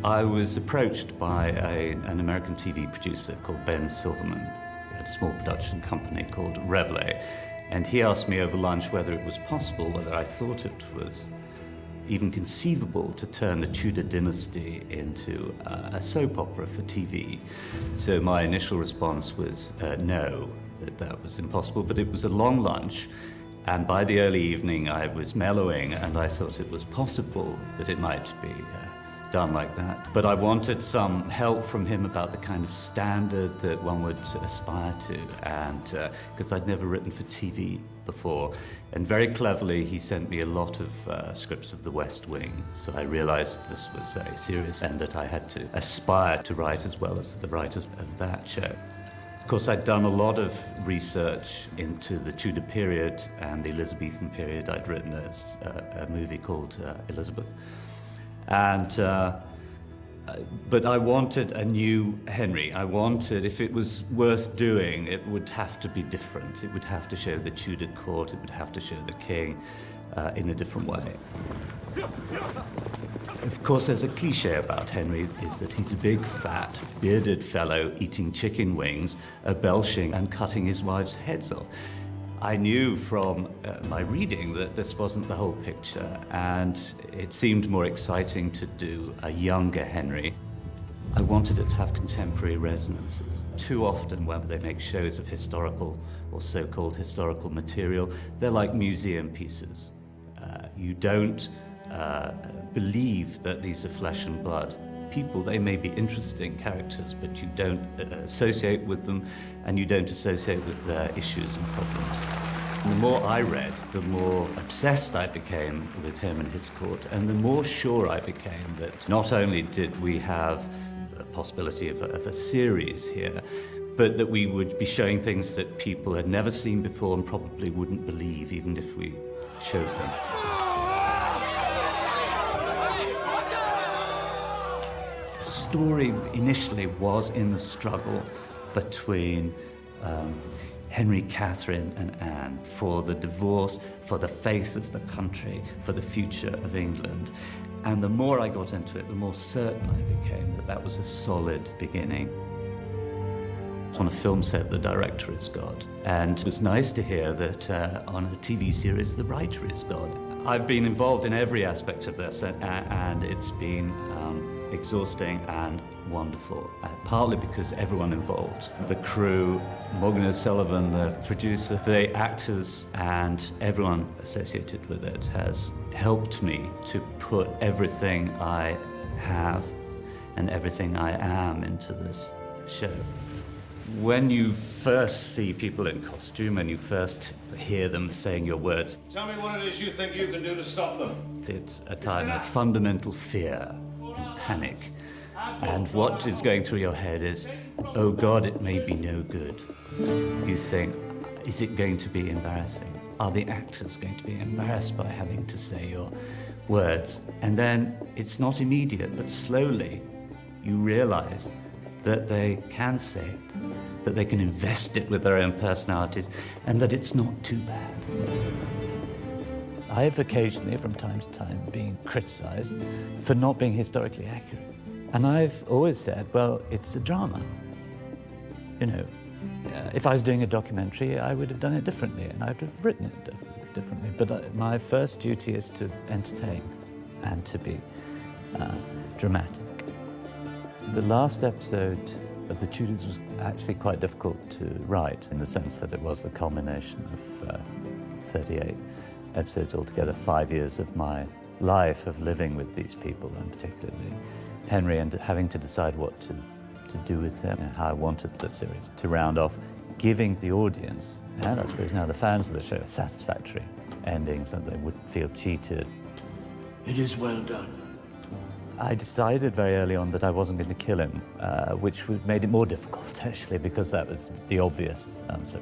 I was approached by an American TV producer called Ben Silverman. He had a small production company called Relevance, and he asked me over lunch whether it was possible, whether I thought it was even conceivable to turn the Tudor dynasty into a soap opera for TV. So my initial response was no, that was impossible, but it was a long lunch, and by the early evening I was mellowing, and I thought it was possible that it might be done like that. But I wanted some help from him about the kind of standard that one would aspire to, and because I'd never written for TV before. And very cleverly, he sent me a lot of scripts of The West Wing, so I realized this was very serious and that I had to aspire to write as well as the writers of that show. Of course, I'd done a lot of research into the Tudor period and the Elizabethan period. I'd written a movie called Elizabeth. But I wanted a new Henry. I wanted, if it was worth doing, it would have to be different. It would have to show the Tudor court, it would have to show the king in a different way. Of course, there's a cliche about Henry, is that he's a big, fat, bearded fellow eating chicken wings, belching and cutting his wives' heads off. I knew from my reading that this wasn't the whole picture, and it seemed more exciting to do a younger Henry. I wanted it to have contemporary resonances. Too often when they make shows of historical or so-called historical material, they're like museum pieces. You don't believe that these are flesh and blood people. They may be interesting characters, but you don't associate with them, and you don't associate with their issues and problems. And the more I read, the more obsessed I became with him and his court, and the more sure I became that not only did we have the possibility of a series here, but that we would be showing things that people had never seen before and probably wouldn't believe even if we showed them. The story initially was in the struggle between Henry, Catherine and Anne for the divorce, for the face of the country, for the future of England. And the more I got into it, the more certain I became that that was a solid beginning. On a film set, the director is God. And it was nice to hear that on a TV series, the writer is God. I've been involved in every aspect of this, and it's been exhausting and wonderful, partly because everyone involved, the crew, Morgan O'Sullivan, the producer, the actors, and everyone associated with it has helped me to put everything I have and everything I am into this show. When you first see people in costume and you first hear them saying your words, tell me what it is you think you can do to stop them. It's a time of fundamental fear and panic. And what is going through your head is, oh God, it may be no good. You think, is it going to be embarrassing? Are the actors going to be embarrassed by having to say your words? And then it's not immediate, but slowly you realize that they can say it, that they can invest it with their own personalities, and that it's not too bad. I have occasionally, from time to time, been criticized for not being historically accurate. And I've always said, well, it's a drama. You know, if I was doing a documentary, I would have done it differently, and I would have written it differently. But my first duty is to entertain and to be dramatic. The last episode of The Tudors was actually quite difficult to write, in the sense that it was the culmination of 38 episodes altogether, 5 years of my life of living with these people, and particularly Henry, and having to decide what to do with him, and how I wanted the series to round off, giving the audience, and I suppose now the fans of the show, satisfactory endings, that they wouldn't feel cheated. It is well done. I decided very early on that I wasn't going to kill him, which made it more difficult, actually, because that was the obvious answer.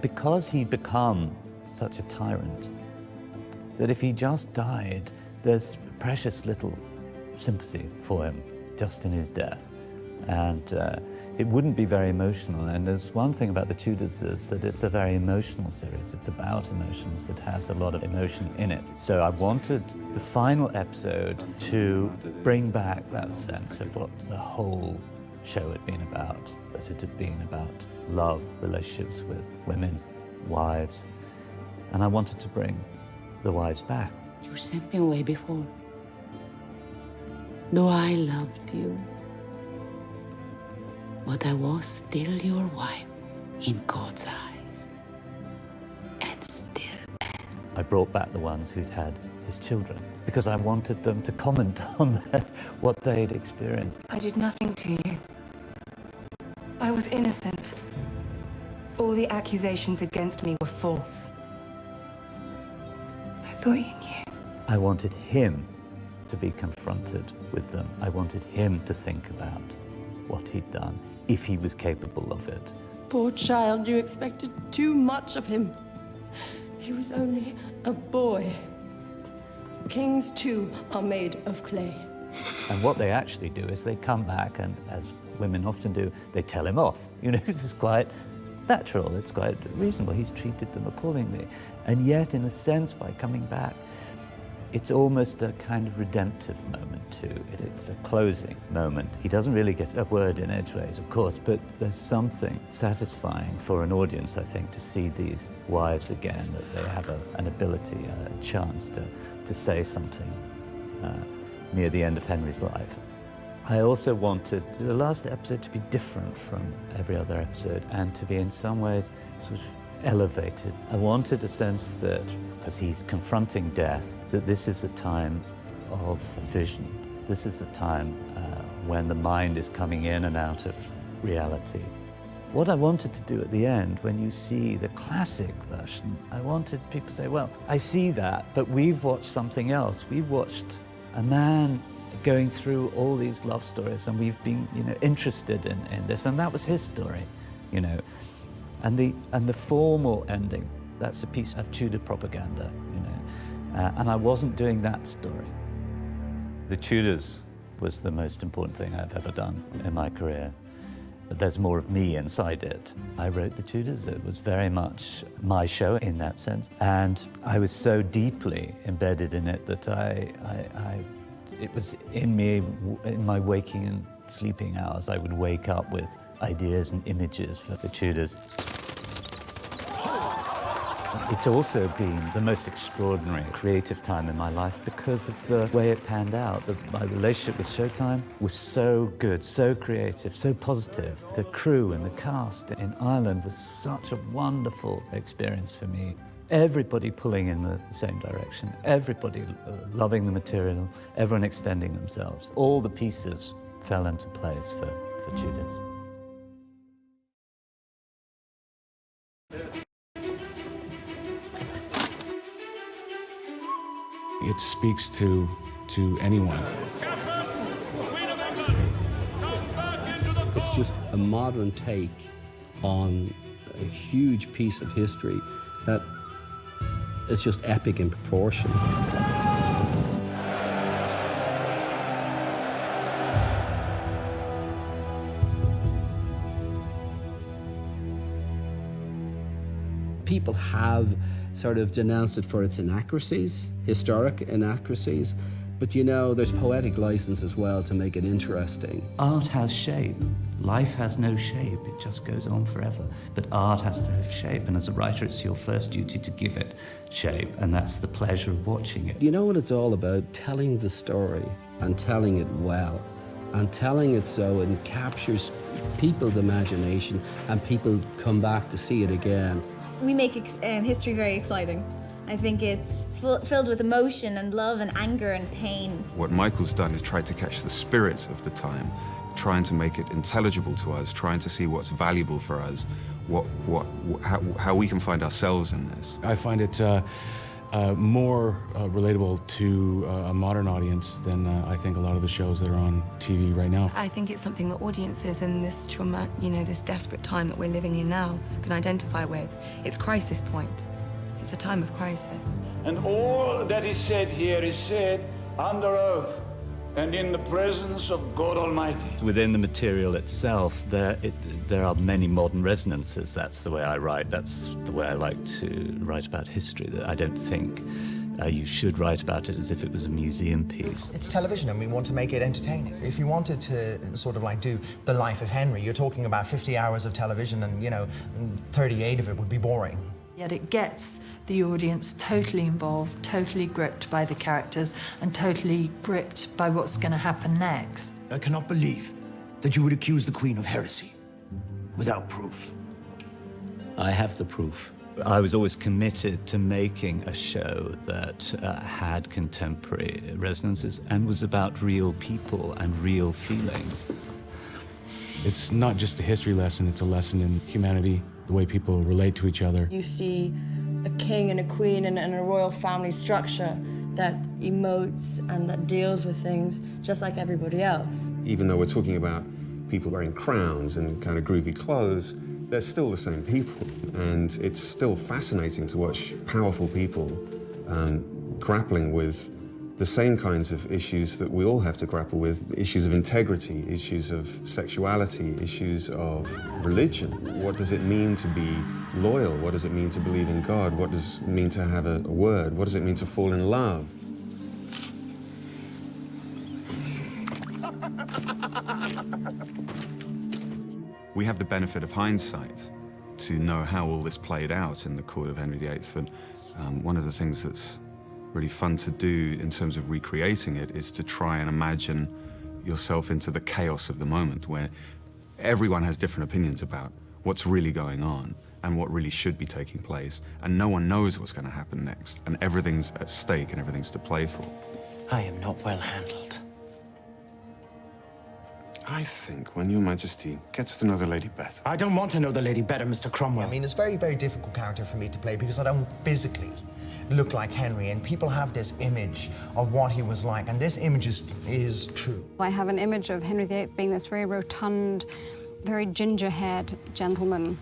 Because he'd become such a tyrant, that if he just died, there's precious little sympathy for him just in his death. And it wouldn't be very emotional. And there's one thing about the Tudors is that it's a very emotional series. It's about emotions. It has a lot of emotion in it. So I wanted the final episode to bring back that sense of what the whole show had been about, that it had been about love, relationships with women, wives, and I wanted to bring the wives back. You sent me away before. Though I loved you, but I was still your wife in God's eyes, and still am. I brought back the ones who'd had his children because I wanted them to comment on what they'd experienced. I did nothing to you. I was innocent. All the accusations against me were false. I thought you knew. I wanted him to be confronted with them. I wanted him to think about what he'd done, if he was capable of it. Poor child, you expected too much of him. He was only a boy. Kings, too, are made of clay. And what they actually do is they come back and, as women often do, they tell him off. You know, this is quite natural, it's quite reasonable. He's treated them appallingly. And yet, in a sense, by coming back, it's almost a kind of redemptive moment too. It's a closing moment. He doesn't really get a word in edgeways, of course, but there's something satisfying for an audience, I think, to see these wives again, that they have an ability, a chance to say something near the end of Henry's life. I also wanted the last episode to be different from every other episode and to be in some ways sort of elevated. I wanted a sense that, because he's confronting death, that this is a time of vision. This is a time when the mind is coming in and out of reality. What I wanted to do at the end, when you see the classic version, I wanted people to say, well, I see that, but we've watched something else. We've watched a man going through all these love stories, and we've been, interested in this, and that was his story, And the formal ending, that's a piece of Tudor propaganda, and I wasn't doing that story. The Tudors was the most important thing I've ever done in my career. But there's more of me inside it. I wrote The Tudors. It was very much my show in that sense. And I was so deeply embedded in it that it was in me, in my waking and sleeping hours. I would wake up with ideas and images for The Tudors. It's also been the most extraordinary creative time in my life because of the way it panned out. My relationship with Showtime was so good, so creative, so positive. The crew and the cast in Ireland was such a wonderful experience for me. Everybody pulling in the same direction, everybody loving the material, everyone extending themselves. All the pieces fell into place for Tudors. It speaks to anyone. It's just a modern take on a huge piece of history that is just epic in proportion. People have sort of denounced it for its inaccuracies, historic inaccuracies, but there's poetic license as well to make it interesting. Art has shape. Life has no shape. It just goes on forever. But art has to have shape, and as a writer, it's your first duty to give it shape, and that's the pleasure of watching it. You know what it's all about? Telling the story, and telling it well, and telling it so it captures people's imagination, and people come back to see it again. We make history very exciting. I think it's filled with emotion and love and anger and pain. What Michael's done is tried to catch the spirit of the time, trying to make it intelligible to us, trying to see what's valuable for us, how we can find ourselves in this. I find it more relatable to a modern audience than I think a lot of the shows that are on TV right now. I think it's something that audiences in this trauma, this desperate time that we're living in now can identify with. It's crisis point. It's a time of crisis. And all that is said here is said under oath and in the presence of God Almighty. Within the material itself, there are many modern resonances. That's the way I write. That's the way I like to write about history. That I don't think you should write about it as if it was a museum piece. It's television and we want to make it entertaining. If you wanted to sort of like do the life of Henry, you're talking about 50 hours of television and, you know, 38 of it would be boring. Yet it gets the audience totally involved, totally gripped by the characters and totally gripped by what's going to happen next. I cannot believe that you would accuse the Queen of heresy without proof. I have the proof. I was always committed to making a show that had contemporary resonances and was about real people and real feelings. It's not just a history lesson, it's a lesson in humanity, the way people relate to each other. You see a king and a queen and a royal family structure that emotes and that deals with things just like everybody else. Even though we're talking about people wearing crowns and kind of groovy clothes, they're still the same people. And it's still fascinating to watch powerful people grappling with the same kinds of issues that we all have to grapple with, issues of integrity, issues of sexuality, issues of religion. What does it mean to be loyal? What does it mean to believe in God? What does it mean to have a word? What does it mean to fall in love? We have the benefit of hindsight to know how all this played out in the court of Henry VIII. And one of the things that's really fun to do in terms of recreating it is to try and imagine yourself into the chaos of the moment where everyone has different opinions about what's really going on and what really should be taking place, and no one knows what's going to happen next, and everything's at stake and everything's to play for. I am not well handled. I think when Your Majesty gets to know the lady better... I don't want to know the lady better, Mr. Cromwell. I mean, it's a very, very difficult character for me to play because I don't physically look like Henry, and people have this image of what he was like, and this image is true. I have an image of Henry VIII being this very rotund, very ginger-haired gentleman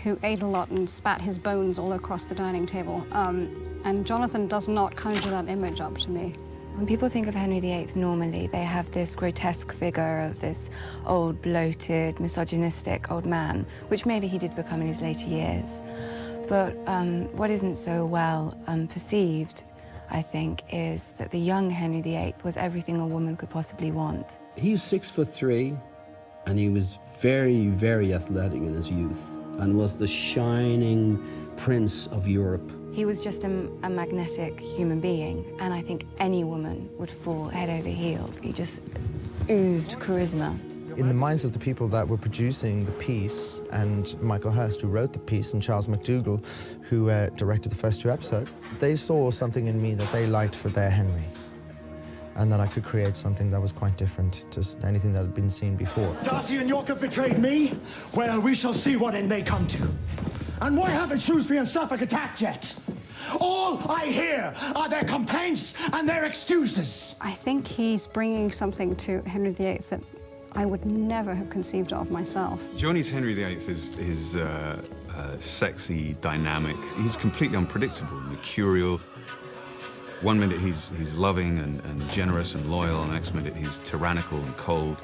who ate a lot and spat his bones all across the dining table. And Jonathan does not conjure that image up to me. When people think of Henry VIII normally, they have this grotesque figure of this old, bloated, misogynistic old man, which maybe he did become in his later years. But what isn't so well perceived, I think, is that the young Henry VIII was everything a woman could possibly want. He's 6'3", and he was very, very athletic in his youth, and was the shining prince of Europe. He was just a magnetic human being, and I think any woman would fall head over heels. He just oozed charisma. In the minds of the people that were producing the piece, and Michael Hurst, who wrote the piece, and Charles McDougall, who directed the first 2 episodes, they saw something in me that they liked for their Henry, and that I could create something that was quite different to anything that had been seen before. Darcy and York have betrayed me? Well, we shall see what end they come to. And why haven't Shrewsbury and Suffolk attacked yet? All I hear are their complaints and their excuses. I think he's bringing something to Henry VIII that I would never have conceived of myself. Johnny's Henry VIII is sexy, dynamic. He's completely unpredictable, mercurial. One minute he's loving and generous and loyal, and the next minute he's tyrannical and cold.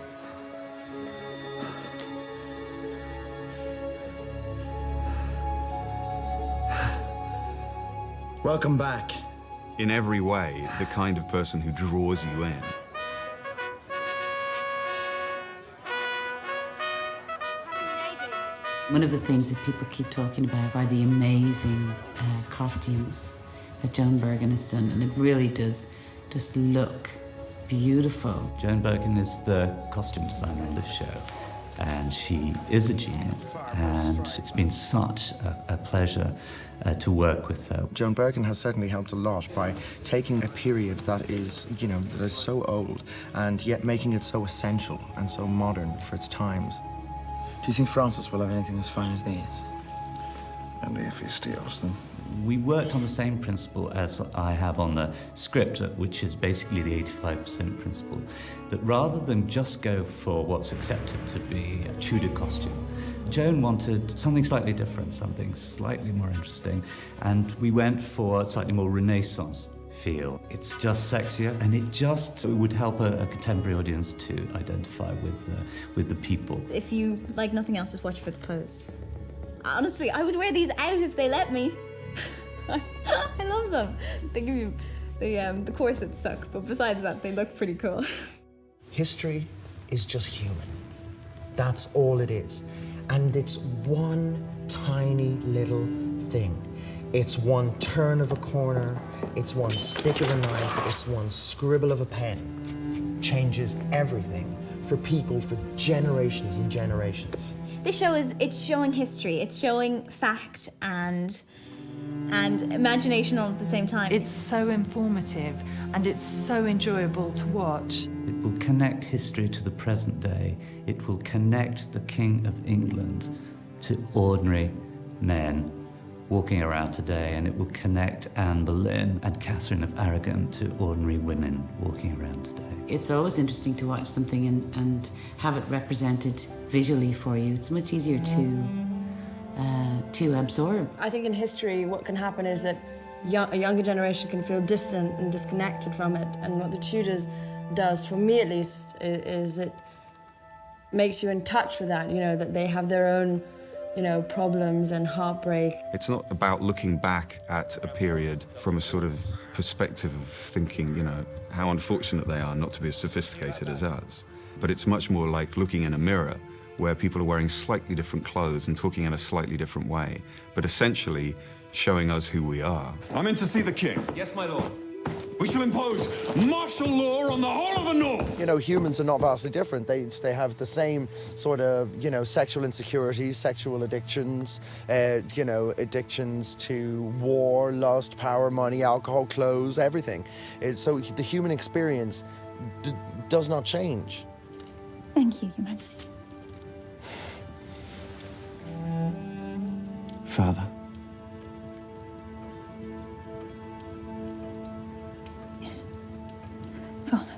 Welcome back. In every way, the kind of person who draws you in. One of the things that people keep talking about are the amazing costumes that Joan Bergen has done, and it really does just look beautiful. Joan Bergen is the costume designer on this show, and she is a genius, and it's been such a pleasure to work with her. Joan Bergen has certainly helped a lot by taking a period that is, you know, that is so old, and yet making it so essential and so modern for its times. Do you think Francis will have anything as fine as these? Only if he steals them. We worked on the same principle as I have on the script, which is basically the 85% principle, that rather than just go for what's accepted to be a Tudor costume, Joan wanted something slightly different, something slightly more interesting, and we went for slightly more Renaissance. feel. It's just sexier, and it would help a contemporary audience to identify with the people. If you like nothing else, just watch for the clothes. Honestly, I would wear these out if they let me. I love them. They give you the corsets suck, but besides that, they look pretty cool. History is just human. That's all it is. And it's one tiny little thing. It's one turn of a corner, it's one stick of a knife, it's one scribble of a pen. Changes everything for people for generations and generations. This show it's showing history, it's showing fact and imagination all at the same time. It's so informative and it's so enjoyable to watch. It will connect history to the present day. It will connect the King of England to ordinary men walking around today, and it will connect Anne Boleyn and Catherine of Aragon to ordinary women walking around today. It's always interesting to watch something and have it represented visually for you. It's much easier to absorb. I think in history, what can happen is that a younger generation can feel distant and disconnected from it. And what the Tudors does, for me at least, is it makes you in touch with that, that they have their own, problems and heartbreak. It's not about looking back at a period from a sort of perspective of thinking, how unfortunate they are not to be as sophisticated as us. But it's much more like looking in a mirror where people are wearing slightly different clothes and talking in a slightly different way, but essentially showing us who we are. I'm in to see the king. Yes, my lord. We shall impose martial law on the whole of the North. Humans are not vastly different. They have the same sort of, sexual insecurities, sexual addictions, addictions to war, lust, power, money, alcohol, clothes, everything. So the human experience does not change. Thank you, Your Majesty. Father. Yes. Father.